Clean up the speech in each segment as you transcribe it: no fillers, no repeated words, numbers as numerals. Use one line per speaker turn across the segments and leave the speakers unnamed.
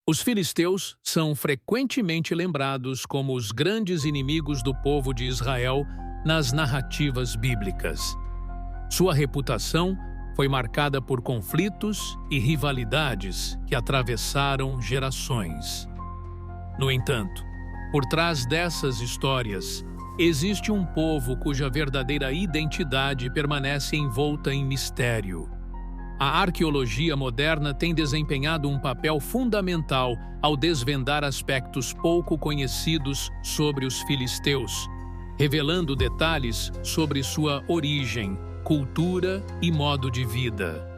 Os filisteus são frequentemente lembrados como os grandes inimigos do povo de Israel nas narrativas bíblicas. Sua reputação foi marcada por conflitos e rivalidades que atravessaram gerações. No entanto, por trás dessas histórias, existe um povo cuja verdadeira identidade permanece envolta em mistério. A arqueologia moderna tem desempenhado um papel fundamental ao desvendar aspectos pouco conhecidos sobre os filisteus, revelando detalhes sobre sua origem, cultura e modo de vida.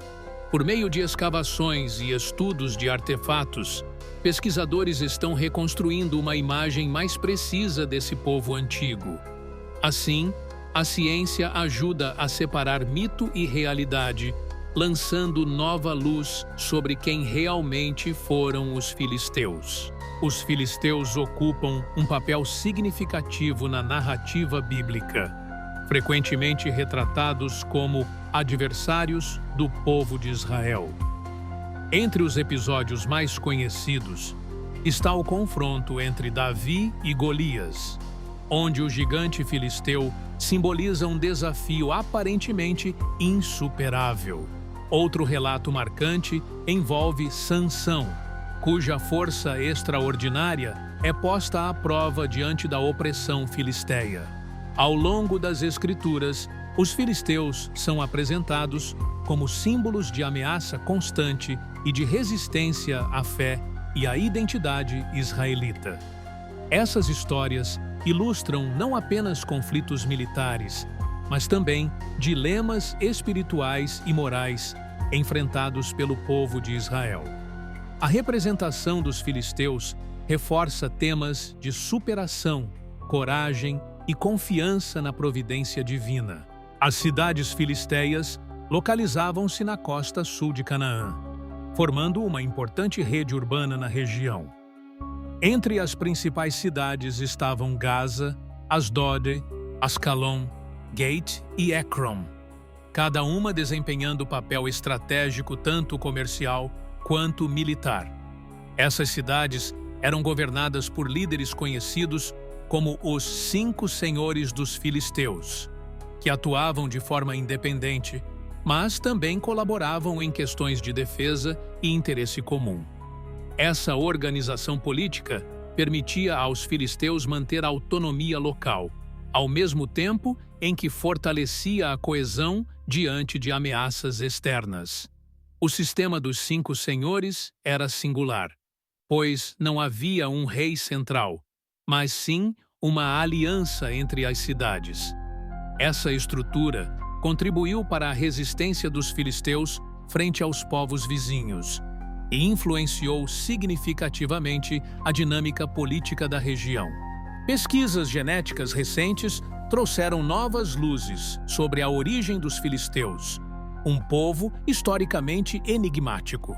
Por meio de escavações e estudos de artefatos, pesquisadores estão reconstruindo uma imagem mais precisa desse povo antigo. Assim, a ciência ajuda a separar mito e realidade, lançando nova luz sobre quem realmente foram os filisteus. Os filisteus ocupam um papel significativo na narrativa bíblica, frequentemente retratados como adversários do povo de Israel. Entre os episódios mais conhecidos está o confronto entre Davi e Golias, onde o gigante filisteu simboliza um desafio aparentemente insuperável. Outro relato marcante envolve Sansão, cuja força extraordinária é posta à prova diante da opressão filisteia. Ao longo das Escrituras, os filisteus são apresentados como símbolos de ameaça constante e de resistência à fé e à identidade israelita. Essas histórias ilustram não apenas conflitos militares, mas também dilemas espirituais e morais enfrentados pelo povo de Israel. A representação dos filisteus reforça temas de superação, coragem e confiança na providência divina. As cidades filisteias localizavam-se na costa sul de Canaã, formando uma importante rede urbana na região. Entre as principais cidades estavam Gaza, Asdod, Ascalon, Gate e Ekron, cada uma desempenhando papel estratégico tanto comercial quanto militar. Essas cidades eram governadas por líderes conhecidos como os 5 senhores dos filisteus, que atuavam de forma independente, mas também colaboravam em questões de defesa e interesse comum. Essa organização política permitia aos filisteus manter a autonomia local, ao mesmo tempo em que fortalecia a coesão diante de ameaças externas. O sistema dos 5 senhores era singular, pois não havia um rei central, mas sim uma aliança entre as cidades. Essa estrutura contribuiu para a resistência dos filisteus frente aos povos vizinhos e influenciou significativamente a dinâmica política da região. Pesquisas genéticas recentes trouxeram novas luzes sobre a origem dos filisteus, um povo historicamente enigmático.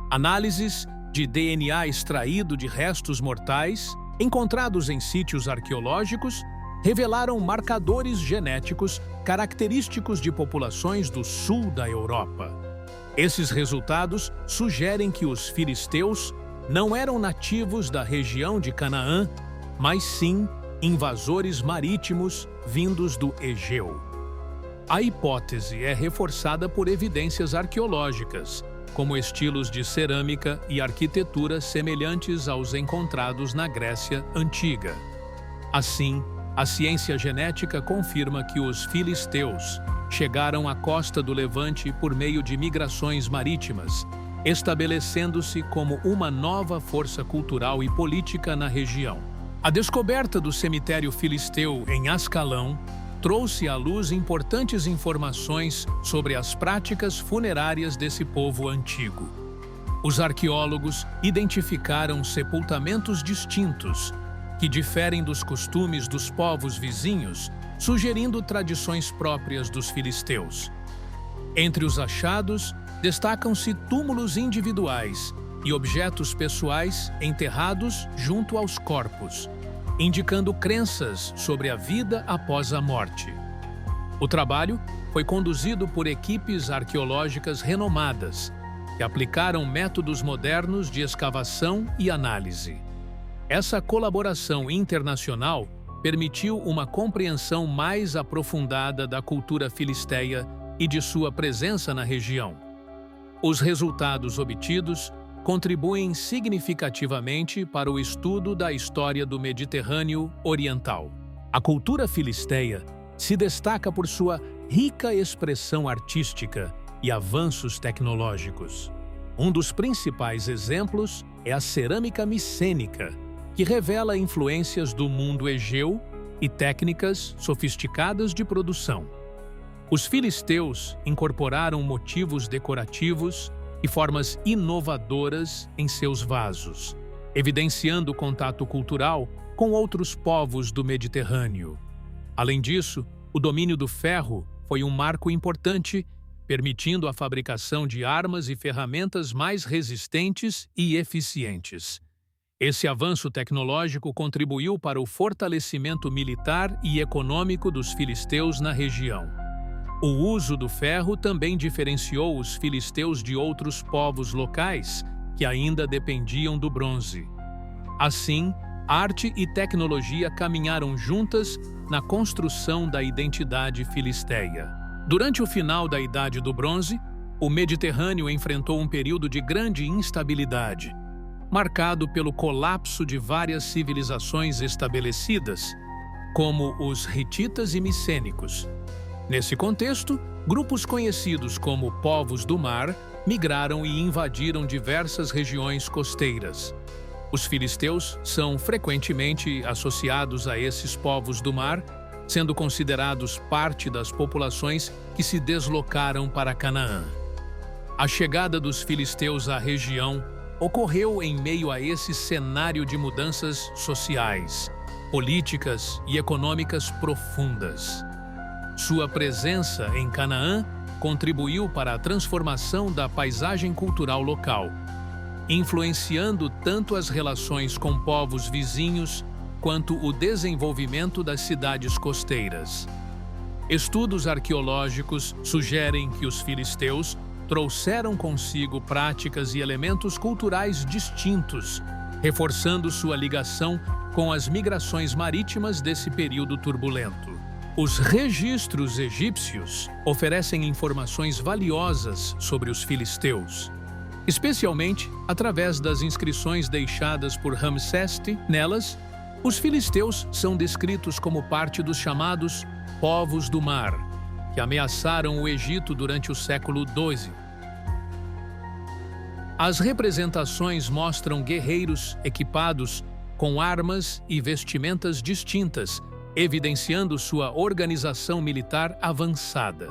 Análises de DNA extraído de restos mortais, encontrados em sítios arqueológicos, revelaram marcadores genéticos característicos de populações do sul da Europa. Esses resultados sugerem que os filisteus não eram nativos da região de Canaã, mas sim invasores marítimos vindos do Egeu. A hipótese é reforçada por evidências arqueológicas, como estilos de cerâmica e arquitetura semelhantes aos encontrados na Grécia Antiga. Assim, a ciência genética confirma que os filisteus chegaram à costa do Levante por meio de migrações marítimas, estabelecendo-se como uma nova força cultural e política na região. A descoberta do cemitério filisteu em Ascalão trouxe à luz importantes informações sobre as práticas funerárias desse povo antigo. Os arqueólogos identificaram sepultamentos distintos, que diferem dos costumes dos povos vizinhos, sugerindo tradições próprias dos filisteus. Entre os achados, destacam-se túmulos individuais e objetos pessoais enterrados junto aos corpos, indicando crenças sobre a vida após a morte. O trabalho foi conduzido por equipes arqueológicas renomadas, que aplicaram métodos modernos de escavação e análise. Essa colaboração internacional permitiu uma compreensão mais aprofundada da cultura filisteia e de sua presença na região. Os resultados obtidos contribuem significativamente para o estudo da história do Mediterrâneo Oriental. A cultura filisteia se destaca por sua rica expressão artística e avanços tecnológicos. Um dos principais exemplos é a cerâmica micênica, que revela influências do mundo egeu e técnicas sofisticadas de produção. Os filisteus incorporaram motivos decorativos e formas inovadoras em seus vasos, evidenciando o contato cultural com outros povos do Mediterrâneo. Além disso, o domínio do ferro foi um marco importante, permitindo a fabricação de armas e ferramentas mais resistentes e eficientes. Esse avanço tecnológico contribuiu para o fortalecimento militar e econômico dos filisteus na região. O uso do ferro também diferenciou os filisteus de outros povos locais que ainda dependiam do bronze. Assim, arte e tecnologia caminharam juntas na construção da identidade filisteia. Durante o final da Idade do Bronze, o Mediterrâneo enfrentou um período de grande instabilidade, marcado pelo colapso de várias civilizações estabelecidas, como os hititas e micênicos. Nesse contexto, grupos conhecidos como povos do mar migraram e invadiram diversas regiões costeiras. Os filisteus são frequentemente associados a esses povos do mar, sendo considerados parte das populações que se deslocaram para Canaã. A chegada dos filisteus à região ocorreu em meio a esse cenário de mudanças sociais, políticas e econômicas profundas. Sua presença em Canaã contribuiu para a transformação da paisagem cultural local, influenciando tanto as relações com povos vizinhos quanto o desenvolvimento das cidades costeiras. Estudos arqueológicos sugerem que os filisteus trouxeram consigo práticas e elementos culturais distintos, reforçando sua ligação com as migrações marítimas desse período turbulento. Os registros egípcios oferecem informações valiosas sobre os filisteus, especialmente através das inscrições deixadas por Ramsés. Nelas, os filisteus são descritos como parte dos chamados povos do mar, que ameaçaram o Egito durante o século XII. As representações mostram guerreiros equipados com armas e vestimentas distintas, evidenciando sua organização militar avançada.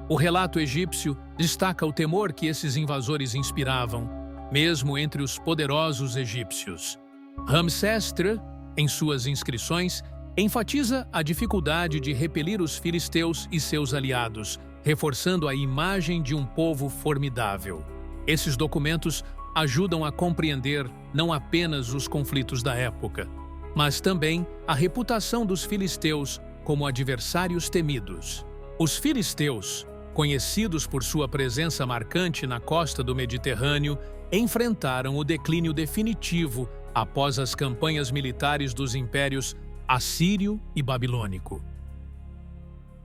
O relato egípcio destaca o temor que esses invasores inspiravam, mesmo entre os poderosos egípcios. Ramsés III, em suas inscrições, enfatiza a dificuldade de repelir os filisteus e seus aliados, reforçando a imagem de um povo formidável. Esses documentos ajudam a compreender não apenas os conflitos da época, mas também a reputação dos filisteus como adversários temidos. Os filisteus, conhecidos por sua presença marcante na costa do Mediterrâneo, enfrentaram o declínio definitivo após as campanhas militares dos impérios assírio e babilônico.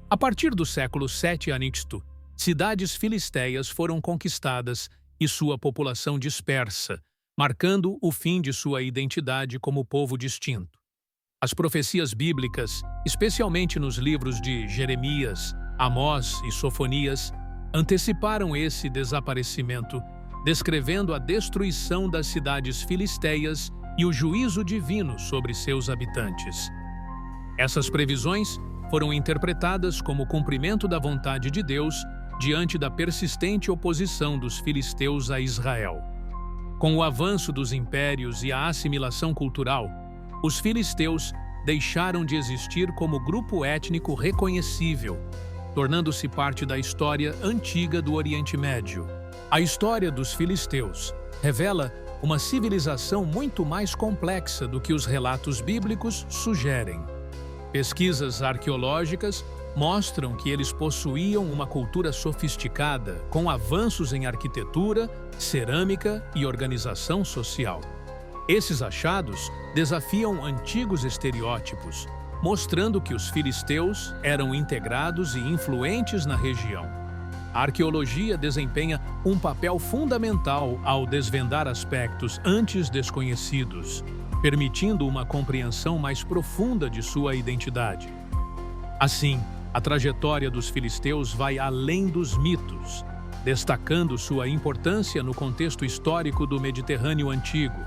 A partir do século VII a.C., cidades filisteias foram conquistadas e sua população dispersa, marcando o fim de sua identidade como povo distinto. As profecias bíblicas, especialmente nos livros de Jeremias, Amós e Sofonias, anteciparam esse desaparecimento, descrevendo a destruição das cidades filisteias e o juízo divino sobre seus habitantes. Essas previsões foram interpretadas como cumprimento da vontade de Deus diante da persistente oposição dos filisteus a Israel. Com o avanço dos impérios e a assimilação cultural, os filisteus deixaram de existir como grupo étnico reconhecível, tornando-se parte da história antiga do Oriente Médio. A história dos filisteus revela uma civilização muito mais complexa do que os relatos bíblicos sugerem. Pesquisas arqueológicas mostram que eles possuíam uma cultura sofisticada, com avanços em arquitetura, cerâmica e organização social. Esses achados desafiam antigos estereótipos, mostrando que os filisteus eram integrados e influentes na região. A arqueologia desempenha um papel fundamental ao desvendar aspectos antes desconhecidos, permitindo uma compreensão mais profunda de sua identidade. Assim, a trajetória dos filisteus vai além dos mitos, destacando sua importância no contexto histórico do Mediterrâneo Antigo.